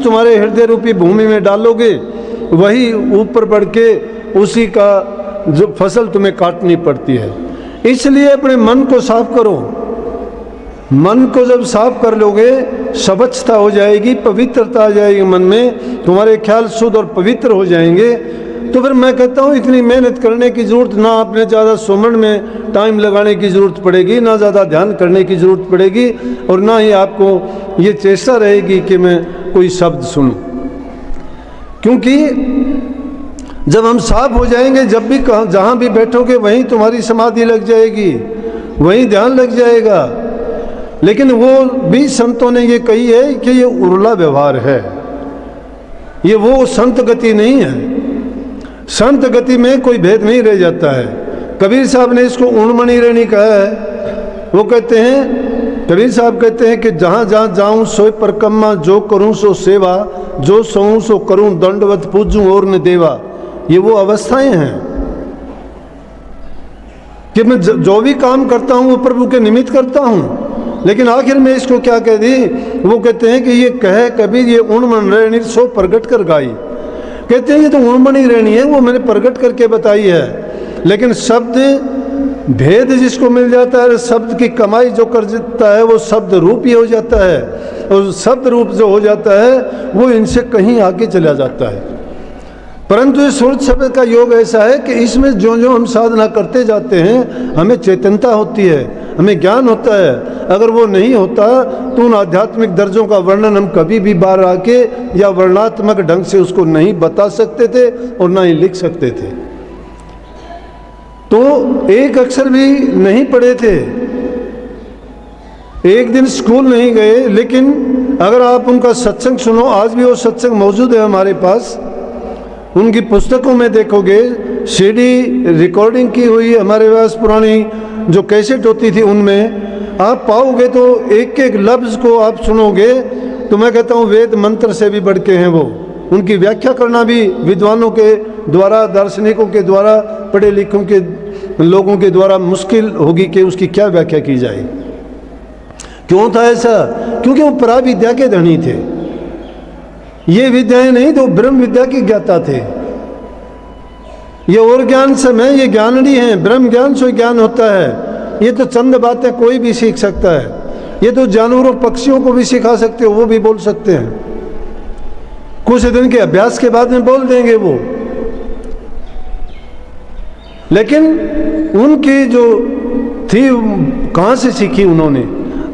बीज तुम्हारे हृदय रूपी भूमि में डालोगे, वही ऊपर बढ़ के उसी का जो फसल तुम्हें काटनी पड़ती है। इसलिए अपने मन को साफ करो। मन को जब साफ कर लोगे, स्वच्छता हो जाएगी, पवित्रता आ जाएगी मन में, तुम्हारे ख्याल शुद्ध और पवित्र हो जाएंगे। तो फिर मैं कहता हूँ इतनी मेहनत करने की ज़रूरत ना, आपने ज़्यादा सुमन में टाइम लगाने की ज़रूरत पड़ेगी, ना ज़्यादा ध्यान करने की ज़रूरत पड़ेगी, और ना ही आपको ये चेष्टा रहेगी कि मैं कोई शब्द सुनूं। क्योंकि जब हम साफ हो जाएंगे, जब भी जहाँ भी बैठोगे वहीं तुम्हारी समाधि लग जाएगी, वहीं ध्यान लग जाएगा। लेकिन वो भी संतों ने ये कही है कि ये उर्ला व्यवहार है, ये वो संत गति नहीं है। संत गति में कोई भेद नहीं रह जाता है। कबीर साहब ने इसको उणमणि रहनी कहा है। वो कहते हैं, कबीर साहब कहते हैं कि जहाँ जहाँ जाऊँ सोई परकम्मा, जो करूँ सो सेवा, जो सोऊँ सो करूँ दंडवत पूजूँ और न देवा। ये वो अवस्थाएं हैं कि मैं जो भी काम करता हूँ वो प्रभु के निमित्त करता हूँ। लेकिन आखिर में इसको क्या कह दी, वो कहते हैं कि ये कहे कबीर ये उणमण रहनी सो प्रगट कर गाई। कहते हैं ये तो उणमणि रहनी है, वो मैंने प्रगट करके बताई है। लेकिन शब्द भेद जिसको मिल जाता है, शब्द की कमाई जो कर देता है, वो शब्द रूप ही हो जाता है। और शब्द रूप जो हो जाता है वो इनसे कहीं आगे चला जाता है। परंतु इस सुरत शब्द का योग ऐसा है कि इसमें जो जो हम साधना करते जाते हैं, हमें चेतनता होती है, हमें ज्ञान होता है। अगर वो नहीं होता तो उन आध्यात्मिक दर्जों का वर्णन हम कभी भी बाहर आके या वर्णात्मक ढंग से उसको नहीं बता सकते थे और ना ही लिख सकते थे। तो एक अक्षर भी नहीं पढ़े थे, एक दिन स्कूल नहीं गए, लेकिन अगर आप उनका सत्संग सुनो, आज भी वो सत्संग मौजूद है हमारे पास, उनकी पुस्तकों में देखोगे, सीडी रिकॉर्डिंग की हुई हमारे पास पुरानी जो कैसेट होती थी, उनमें आप पाओगे तो एक एक लफ्ज़ को आप सुनोगे तो मैं कहता हूँ वेद मंत्र से भी बढ़ के हैं वो। उनकी व्याख्या करना भी विद्वानों के द्वारा, दार्शनिकों के द्वारा, पढ़े लिखों के लोगों के द्वारा मुश्किल होगी कि उसकी क्या व्याख्या की जाए। क्यों था ऐसा? क्योंकि वो पराविद्या के धनी थे। ये विद्याएं नहीं तो ब्रह्म विद्या के ज्ञाता थे। ये और ज्ञान सब है, ये ज्ञानी हैं। ब्रह्म ज्ञान से ज्ञान होता है। ये तो चंद बातें कोई भी सीख सकता है। ये तो जानवरों पक्षियों को भी सिखा सकते हो, वो भी बोल सकते हैं। कुछ दिन के अभ्यास के बाद में बोल देंगे वो। लेकिन उनकी जो थी कहाँ से सीखी उन्होंने?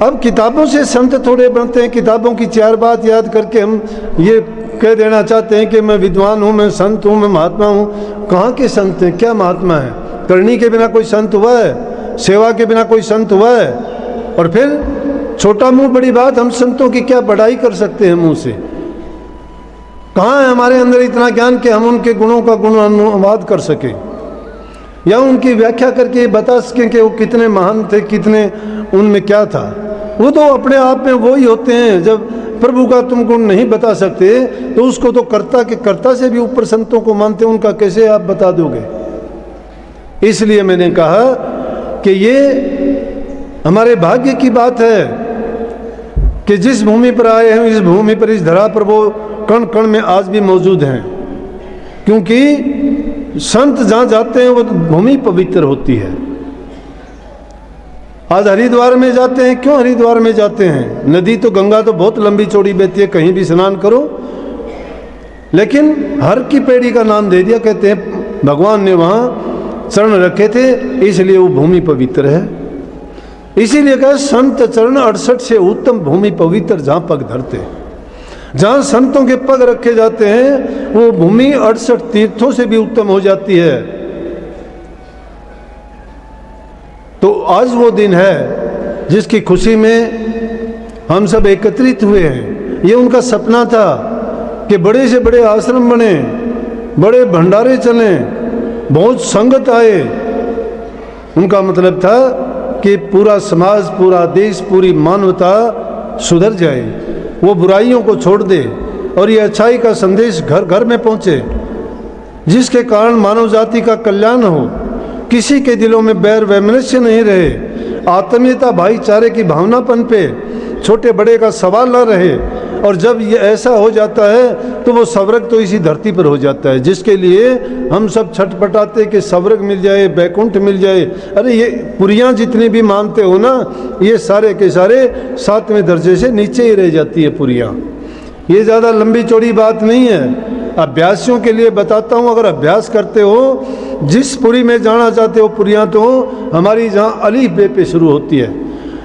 अब किताबों से संत थोड़े बनते हैं। किताबों की चार बात याद करके हम ये कह देना चाहते हैं कि मैं विद्वान हूँ, मैं संत हूँ, मैं महात्मा हूँ। कहाँ के संत हैं? क्या महात्मा है? करनी के बिना कोई संत हुआ है? सेवा के बिना कोई संत हुआ है? और फिर छोटा मुंह बड़ी बात, हम संतों की क्या बड़ाई कर सकते हैं मुंह से? कहाँ है हमारे अंदर इतना ज्ञान कि हम उनके गुणों का गुण अनुवाद कर सकें या उनकी व्याख्या करके बता सकें कि वो कितने महान थे, कितने उनमें क्या था। वो तो अपने आप में वो ही होते हैं। जब प्रभु का तुम गुण नहीं बता सकते तो उसको तो कर्ता के कर्ता से भी ऊपर संतों को मानते, उनका कैसे आप बता दोगे? इसलिए मैंने कहा कि ये हमारे भाग्य की बात है कि जिस भूमि पर आए हैं, इस भूमि पर, इस धरा पर वो कण कण में आज भी मौजूद हैं। क्योंकि संत जहाँ जाते हैं वो भूमि पवित्र होती है। आज हरिद्वार में जाते हैं, क्यों हरिद्वार में जाते हैं? नदी तो गंगा तो बहुत लंबी चौड़ी बहती है, कहीं भी स्नान करो। लेकिन हर की पेड़ी का नाम दे दिया, कहते हैं भगवान ने वहाँ चरण रखे थे इसलिए वो भूमि पवित्र है। इसीलिए कहा संत चरण 68 से उत्तम भूमि पवित्र जहाँ पग धरते। जहाँ संतों के पग रखे जाते हैं वो भूमि 68 तीर्थों से भी उत्तम हो जाती है। तो आज वो दिन है जिसकी खुशी में हम सब एकत्रित हुए हैं। ये उनका सपना था कि बड़े से बड़े आश्रम बने, बड़े भंडारे चले, बहुत संगत आए। उनका मतलब था कि पूरा समाज, पूरा देश, पूरी मानवता सुधर जाए, वो बुराइयों को छोड़ दे और ये अच्छाई का संदेश घर घर में पहुँचे, जिसके कारण मानव जाति का कल्याण हो, किसी के दिलों में बैर वैमनस्य नहीं रहे, आत्मीयता भाईचारे की भावना पनपे, छोटे बड़े का सवाल न रहे और जब ये ऐसा हो जाता है तो वो स्वर्ग तो इसी धरती पर हो जाता है, जिसके लिए हम सब छटपटाते कि स्वर्ग मिल जाए, बैकुंठ मिल जाए। अरे ये पुरियाँ जितनी भी मानते हो ना, ये सारे के सारे 7वें दर्जे से नीचे ही रह जाती है पुरियाँ। ये ज़्यादा लंबी चौड़ी बात नहीं है, अभ्यासियों के लिए बताता हूँ। अगर अभ्यास करते हो, जिस पुरी में जाना चाहते हो, पुरियाँ तो हमारी जहाँ अलीफ बे पे शुरू होती है,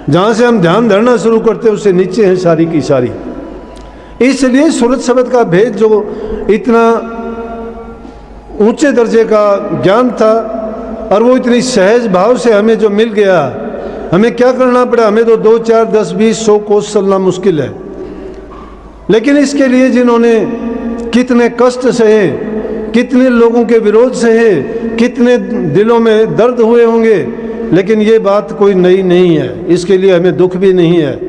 जहाँ से हम ध्यान धरना शुरू करते हैं उससे नीचे है सारी की सारी। इसलिए सूरत शब्द का भेद जो इतना ऊंचे दर्जे का ज्ञान था और वो इतनी सहज भाव से हमें जो मिल गया, हमें क्या करना पड़ा? हमें तो 2, 4, 10, 20, 100 कोस चलना मुश्किल है, लेकिन इसके लिए जिन्होंने कितने कष्ट सहे, कितने लोगों के विरोध सहे, कितने दिलों में दर्द हुए होंगे, लेकिन ये बात कोई नई नहीं है, इसके लिए हमें दुख भी नहीं है।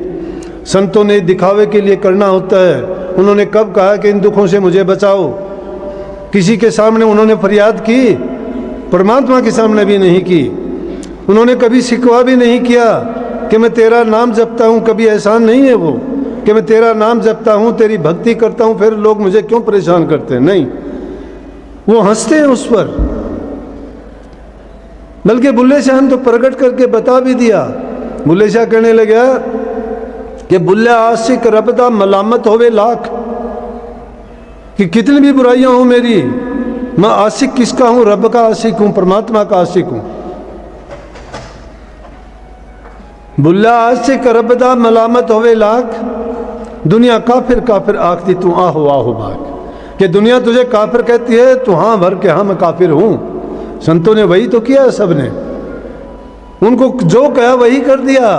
संतों ने दिखावे के लिए करना होता है। उन्होंने कब कहा कि इन दुखों से मुझे बचाओ? किसी के सामने उन्होंने फरियाद की? परमात्मा के सामने भी नहीं की। उन्होंने कभी शिकवा भी नहीं किया कि मैं तेरा नाम जपता हूँ। कभी एहसान नहीं है वो कि मैं तेरा नाम जपता हूँ, तेरी भक्ति करता हूँ, फिर लोग मुझे क्यों परेशान करते हैं? नहीं, वो हंसते हैं उस पर। बल्कि बुल्ले शाह ने तो प्रकट करके बता भी दिया। बुल्ले शाह कहने लगा कि बुल्ले आशिक रबदा मलामत होवे लाख, कि कितनी भी बुराइयां हो मेरी, मैं आशिक किसका हूं? रब का आशिक हूं, परमात्मा का आशिक हूं। बुल्ला आशिक रबदा मलामत होवे लाख, दुनिया काफिर काफिर आखती तू आहो आहो भाग, कि दुनिया तुझे काफिर कहती है, तू हाँ भर के हाँ मैं काफिर हूं। संतों ने वही तो किया, सबने उनको जो कहा वही कर दिया।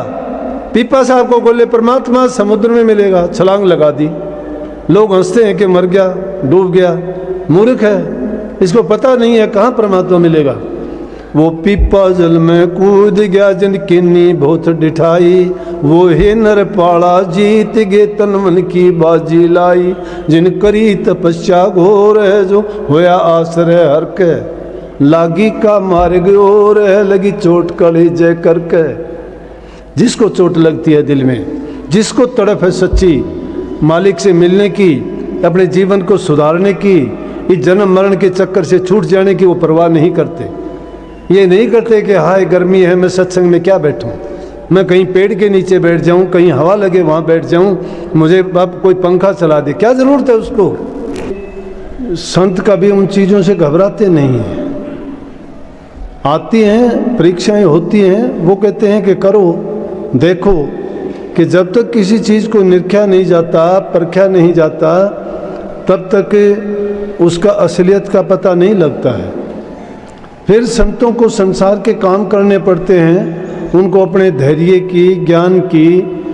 पीपा साहब को बोले परमात्मा समुद्र में मिलेगा, छलांग लगा दी। लोग हंसते हैं कि मर गया, डूब गया, मूर्ख है, इसको पता नहीं है कहाँ परमात्मा मिलेगा। वो पीपा जल में कूद गया जिन किन्नी बहुत डिठाई, वो हे नर पाड़ा जीत गे तन मन की बाजी लाई, जिन करी तपस्या घोर है जो होया आश्रय हर के, लागी का मार्ग और है लगी चोट कड़ी जय करके। जिसको चोट लगती है दिल में, जिसको तड़प है सच्ची मालिक से मिलने की, अपने जीवन को सुधारने की, इस जन्म मरण के चक्कर से छूट जाने की, वो परवाह नहीं करते। ये नहीं करते कि हाय गर्मी है, मैं सत्संग में क्या बैठूं, मैं कहीं पेड़ के नीचे बैठ जाऊं, कहीं हवा लगे वहाँ बैठ जाऊं, मुझे अब कोई पंखा चला दे, क्या ज़रूरत है उसको। संत कभी उन चीज़ों से घबराते नहीं हैं। आती हैं परीक्षाएं होती हैं, वो कहते हैं कि करो, देखो कि जब तक किसी चीज़ को निरखा नहीं जाता, परखा नहीं जाता, तब तक उसका असलियत का पता नहीं लगता है। फिर संतों को संसार के काम करने पड़ते हैं, उनको अपने धैर्य की, ज्ञान की,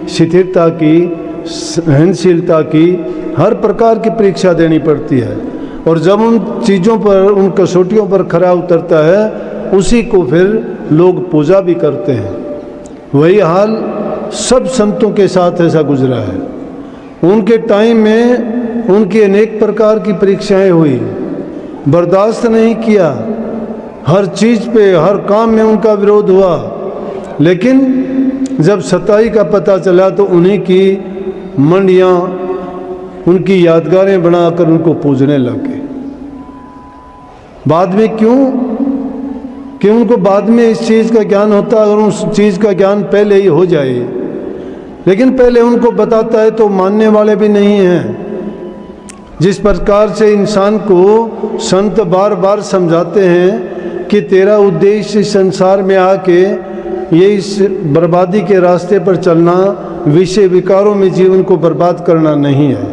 स्थिरता की, सहनशीलता की, हर प्रकार की परीक्षा देनी पड़ती है। और जब उन चीज़ों पर, उन कसौटियों पर खरा उतरता है, उसी को फिर लोग पूजा भी करते हैं। वही हाल सब संतों के साथ ऐसा गुजरा है। उनके टाइम में उनकी अनेक प्रकार की परीक्षाएं हुई, बर्दाश्त नहीं किया, हर चीज़ पे, हर काम में उनका विरोध हुआ, लेकिन जब सच्चाई का पता चला तो उन्हीं की मंडियाँ, उनकी यादगारें बनाकर उनको पूजने लगे। बाद में क्यों? कि उनको बाद में इस चीज़ का ज्ञान होता, अगर उस चीज़ का ज्ञान पहले ही हो जाए, लेकिन पहले उनको बताता है तो मानने वाले भी नहीं हैं। जिस प्रकार से इंसान को संत बार बार समझाते हैं कि तेरा उद्देश्य संसार में आके ये इस बर्बादी के रास्ते पर चलना, विषय विकारों में जीवन को बर्बाद करना नहीं है,